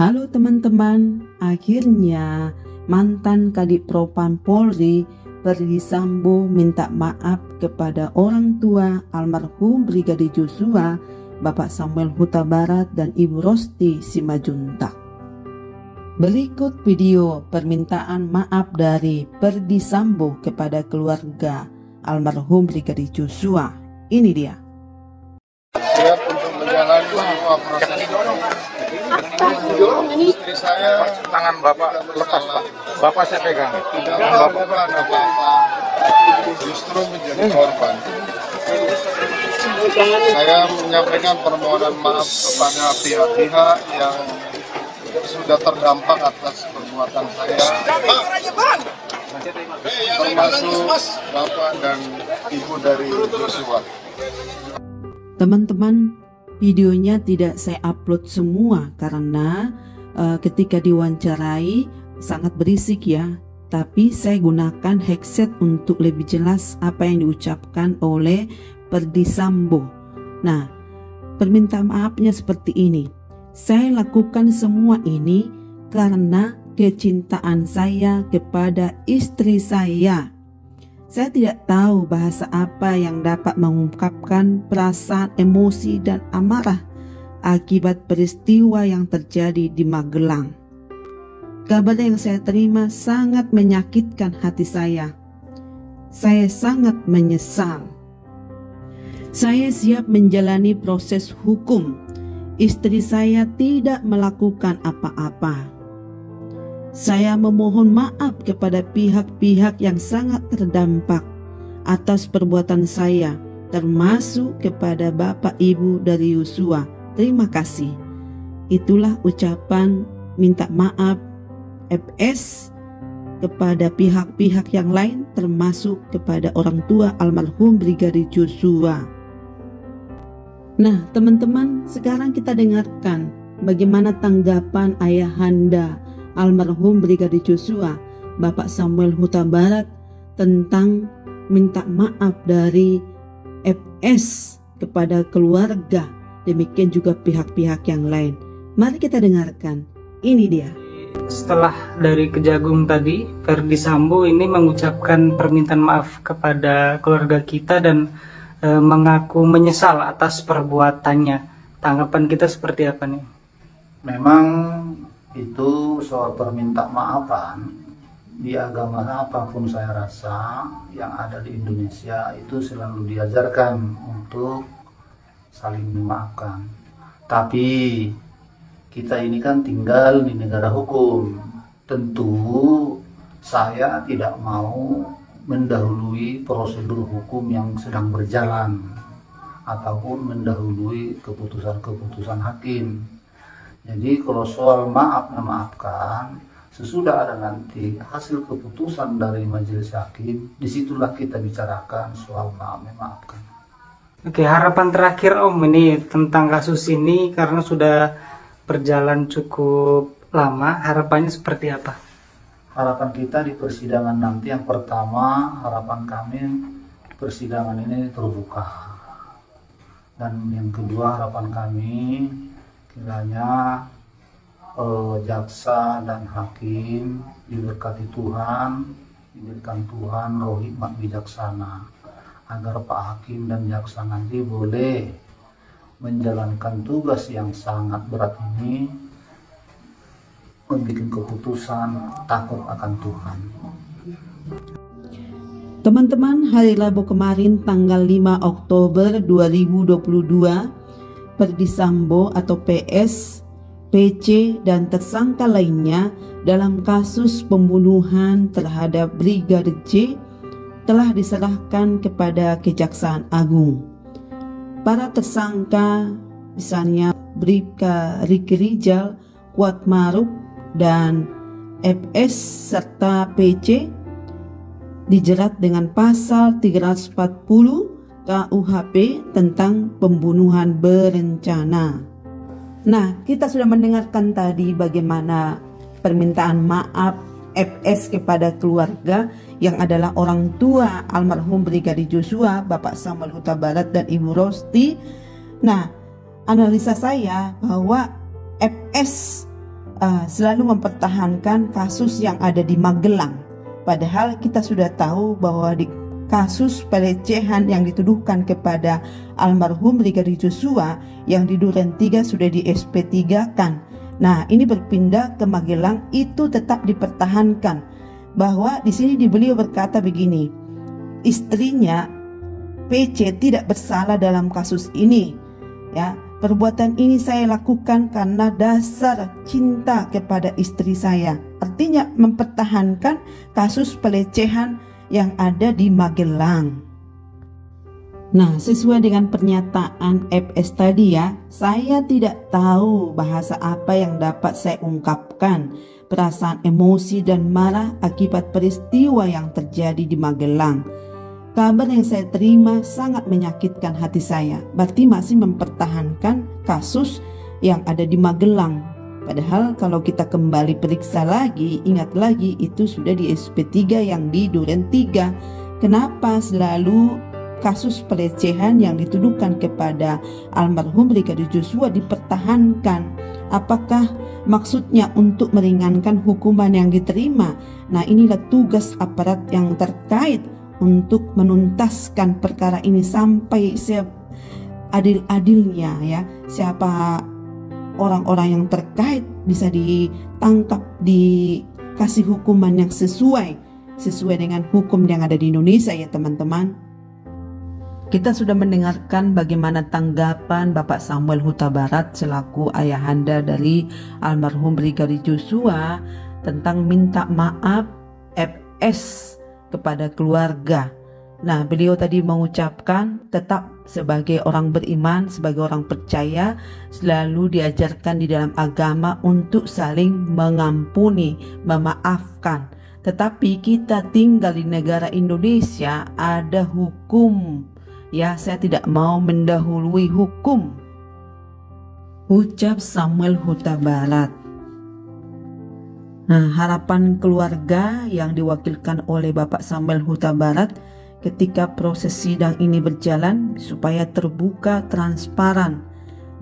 Halo teman-teman, akhirnya mantan Kadif Propam Polri Ferdy Sambo minta maaf kepada orang tua almarhum Brigadir Joshua, Bapak Samuel Huta Barat dan Ibu Rosti Simajuntak. Berikut video permintaan maaf dari Ferdy Sambo kepada keluarga almarhum Brigadir Joshua. Ini dia. Siap untuk menjalani semua proses. Istri saya tangan Bapak lepas, Pak. Bapak saya pegang. tidak melakukan apa-apa, justru menjadi korban. Saya menyampaikan permohonan maaf kepada pihak-pihak yang sudah terdampak atas perbuatan saya, termasuk Bapak dan Ibu dari Joshua. Teman-teman, videonya tidak saya upload semua karena ketika diwawancarai sangat berisik ya. Tapi saya gunakan headset untuk lebih jelas apa yang diucapkan oleh Ferdy Sambo. Nah, permintaan maafnya seperti ini. Saya lakukan semua ini karena kecintaan saya kepada istri saya. Saya tidak tahu bahasa apa yang dapat mengungkapkan perasaan emosi dan amarah akibat peristiwa yang terjadi di Magelang. Kabar yang saya terima sangat menyakitkan hati saya. Saya sangat menyesal. Saya siap menjalani proses hukum. Istri saya tidak melakukan apa-apa. Saya memohon maaf kepada pihak-pihak yang sangat terdampak atas perbuatan saya, termasuk kepada Bapak Ibu dari Joshua. Terima kasih. Itulah ucapan minta maaf FS kepada pihak-pihak yang lain, termasuk kepada orang tua almarhum Brigadir Joshua. Nah, teman-teman, sekarang kita dengarkan bagaimana tanggapan ayahanda almarhum Brigadir Joshua, Bapak Samuel Huta Barat, tentang minta maaf dari FS kepada keluarga, demikian juga pihak-pihak yang lain. Mari kita dengarkan. Ini dia. Setelah dari Kejagung tadi, Ferdy Sambo ini mengucapkan permintaan maaf kepada keluarga kita dan mengaku menyesal atas perbuatannya. Tanggapan kita seperti apa nih? Memang itu soal permintaan maafan di agama apapun, saya rasa yang ada di Indonesia itu selalu diajarkan untuk saling memaafkan. Tapi kita ini kan tinggal di negara hukum. Tentu saya tidak mau mendahului prosedur hukum yang sedang berjalan ataupun mendahului keputusan-keputusan hakim. Jadi kalau soal maaf memaafkan, sesudah ada nanti hasil keputusan dari majelis hakim, disitulah kita bicarakan soal maaf memaafkan. Oke, harapan terakhir Om ini tentang kasus ini karena sudah berjalan cukup lama, harapannya seperti apa? Harapan kita di persidangan nanti, yang pertama harapan kami persidangan ini terbuka, dan yang kedua harapan kami kiranya jaksa dan hakim diberkati Tuhan, diberikan Tuhan roh hikmat bijaksana agar Pak Hakim dan jaksa nanti boleh menjalankan tugas yang sangat berat ini, membuat keputusan takut akan Tuhan. Teman-teman, hari Rabu kemarin tanggal 5 Oktober 2022, Ferdy Sambo atau PS, PC, dan tersangka lainnya dalam kasus pembunuhan terhadap Brigadir J telah diserahkan kepada Kejaksaan Agung. Para tersangka misalnya Bribka Riki Rijal, Kuat Maruf, dan FS serta PC dijerat dengan pasal 340 KUHP tentang pembunuhan berencana. Nah, kita sudah mendengarkan tadi bagaimana permintaan maaf FS kepada keluarga yang adalah orang tua almarhum Brigadir Joshua, Bapak Samuel Huta Barat dan Ibu Rosti. Nah, analisa saya bahwa FS selalu mempertahankan kasus yang ada di Magelang. Padahal kita sudah tahu bahwa di kasus pelecehan yang dituduhkan kepada almarhum Brigadir Joshua yang di Duren 3 sudah di SP3 kan. Nah, ini berpindah ke Magelang itu tetap dipertahankan. Bahwa di sini beliau berkata begini, istrinya PC tidak bersalah dalam kasus ini. Ya, perbuatan ini saya lakukan karena dasar cinta kepada istri saya. Artinya mempertahankan kasus pelecehan yang ada di Magelang. Nah, sesuai dengan pernyataan FS tadi ya, saya tidak tahu bahasa apa yang dapat saya ungkapkan. Perasaan emosi dan marah akibat peristiwa yang terjadi di Magelang. Kabar yang saya terima sangat menyakitkan hati saya. Berarti masih mempertahankan kasus yang ada di Magelang. Padahal kalau kita kembali periksa lagi, ingat lagi itu sudah di SP3 yang di Duren 3. Kenapa selalu kasus pelecehan yang dituduhkan kepada almarhum Brigadir Joshua dipertahankan? Apakah maksudnya untuk meringankan hukuman yang diterima? Nah, inilah tugas aparat yang terkait untuk menuntaskan perkara ini sampai seadil-adilnya ya. Siapa orang-orang yang terkait bisa ditangkap, dikasih hukuman yang sesuai dengan hukum yang ada di Indonesia ya teman-teman. Kita sudah mendengarkan bagaimana tanggapan Bapak Samuel Huta Barat selaku ayahanda dari almarhum Brigadir Joshua tentang minta maaf FS kepada keluarga. Nah, beliau tadi mengucapkan tetap sebagai orang beriman, sebagai orang percaya, selalu diajarkan di dalam agama untuk saling mengampuni, memaafkan. Tetapi kita tinggal di negara Indonesia, ada hukum. Ya, saya tidak mau mendahului hukum, ucap Samuel Huta Barat. Nah, harapan keluarga yang diwakilkan oleh Bapak Samuel Huta Barat ketika proses sidang ini berjalan supaya terbuka, transparan,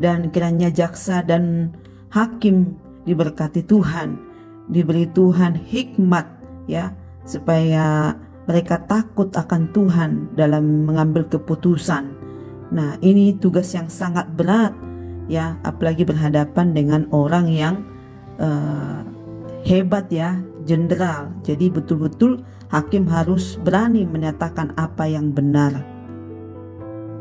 dan kiranya jaksa dan hakim diberkati Tuhan, diberi Tuhan hikmat ya, supaya mereka takut akan Tuhan dalam mengambil keputusan. Nah, ini tugas yang sangat berat ya, apalagi berhadapan dengan orang yang hebat ya, jenderal. Jadi betul-betul hakim harus berani menyatakan apa yang benar.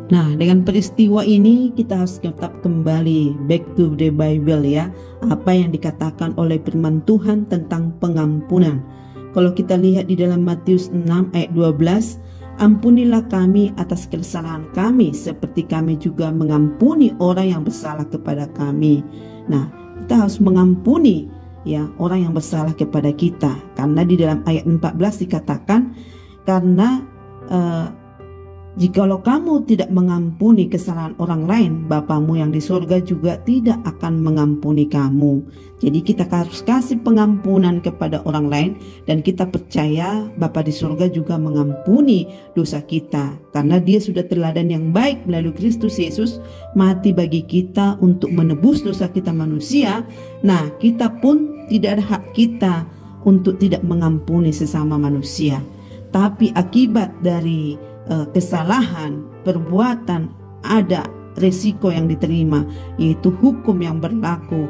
Nah, dengan peristiwa ini kita harus tetap kembali back to the Bible ya, apa yang dikatakan oleh firman Tuhan tentang pengampunan. Kalau kita lihat di dalam Matius 6 ayat 12, ampunilah kami atas kesalahan kami seperti kami juga mengampuni orang yang bersalah kepada kami. Nah, kita harus mengampuni ya orang yang bersalah kepada kita, karena di dalam ayat 14 dikatakan, karena jikalau kamu tidak mengampuni kesalahan orang lain, Bapamu yang di surga juga tidak akan mengampuni kamu. Jadi kita harus kasih pengampunan kepada orang lain, dan kita percaya Bapa di surga juga mengampuni dosa kita, karena Dia sudah teladan yang baik melalui Kristus Yesus mati bagi kita untuk menebus dosa kita manusia. Nah, kita pun tidak ada hak kita untuk tidak mengampuni sesama manusia. Tapi akibat dari kesalahan, perbuatan, ada resiko yang diterima, yaitu hukum yang berlaku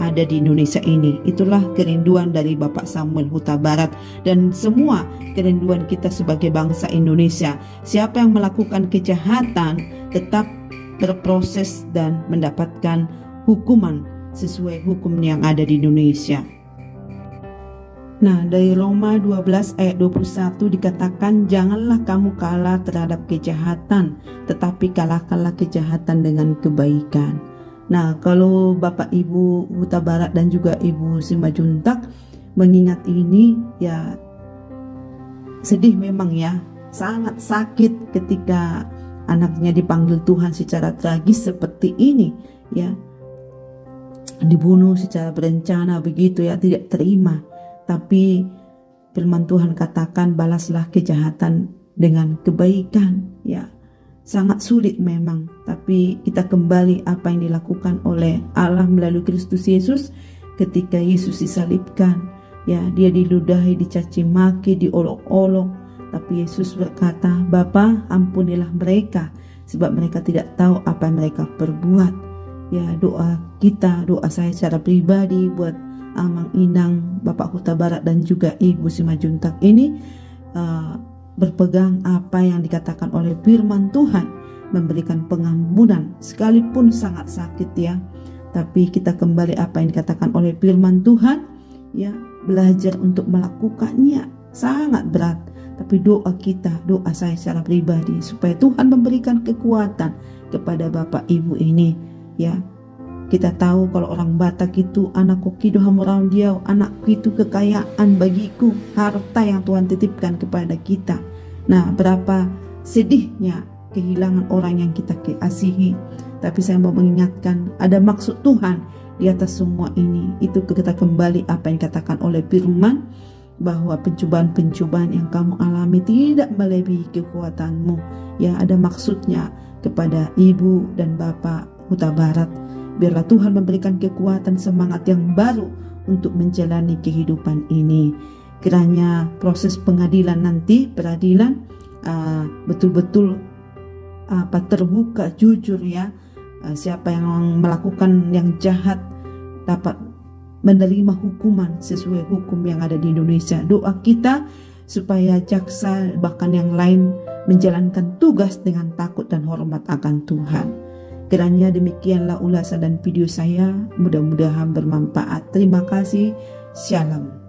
ada di Indonesia ini. Itulah kerinduan dari Bapak Samuel Huta Barat dan semua kerinduan kita sebagai bangsa Indonesia. Siapa yang melakukan kejahatan tetap berproses dan mendapatkan hukuman sesuai hukum yang ada di Indonesia. Nah, dari Roma 12 ayat 21 dikatakan, janganlah kamu kalah terhadap kejahatan, tetapi kalahkanlah kejahatan dengan kebaikan. Nah, kalau Bapak Ibu Huta Barat dan juga Ibu Simajuntak mengingat ini, ya sedih memang ya, sangat sakit ketika anaknya dipanggil Tuhan secara tragis seperti ini ya, dibunuh secara berencana begitu ya, tidak terima. Tapi firman Tuhan katakan, balaslah kejahatan dengan kebaikan ya. Sangat sulit memang, tapi kita kembali apa yang dilakukan oleh Allah melalui Kristus Yesus ketika Yesus disalibkan, ya, dia diludahi, dicaci maki, diolok-olok, tapi Yesus berkata, "Bapa, ampunilah mereka, sebab mereka tidak tahu apa yang mereka perbuat." Ya, doa kita, doa saya secara pribadi buat Amang Inang, Bapak Huta Barat dan juga Ibu Simajuntak ini, berpegang apa yang dikatakan oleh firman Tuhan, memberikan pengampunan sekalipun sangat sakit ya. Tapi kita kembali apa yang dikatakan oleh firman Tuhan, ya, belajar untuk melakukannya sangat berat. Tapi doa kita, doa saya secara pribadi, supaya Tuhan memberikan kekuatan kepada Bapak Ibu ini, ya. Kita tahu kalau orang Batak itu, anakku kido hamurang dia, anakku itu kekayaan bagiku, harta yang Tuhan titipkan kepada kita. Nah, berapa sedihnya kehilangan orang yang kita kasihi. Tapi saya mau mengingatkan, ada maksud Tuhan di atas semua ini. Itu kita kembali apa yang dikatakan oleh firman, bahwa pencobaan-pencobaan yang kamu alami tidak melebihi kekuatanmu. Ya, ada maksudnya kepada Ibu dan Bapak Huta Barat. Biarlah Tuhan memberikan kekuatan, semangat yang baru untuk menjalani kehidupan ini. Kiranya proses pengadilan nanti, peradilan, betul-betul terbuka, jujur ya. Siapa yang melakukan yang jahat dapat menerima hukuman sesuai hukum yang ada di Indonesia. Doa kita supaya jaksa bahkan yang lain menjalankan tugas dengan takut dan hormat akan Tuhan. Kiranya demikianlah ulasan dan video saya, mudah-mudahan bermanfaat. Terima kasih. Shalom.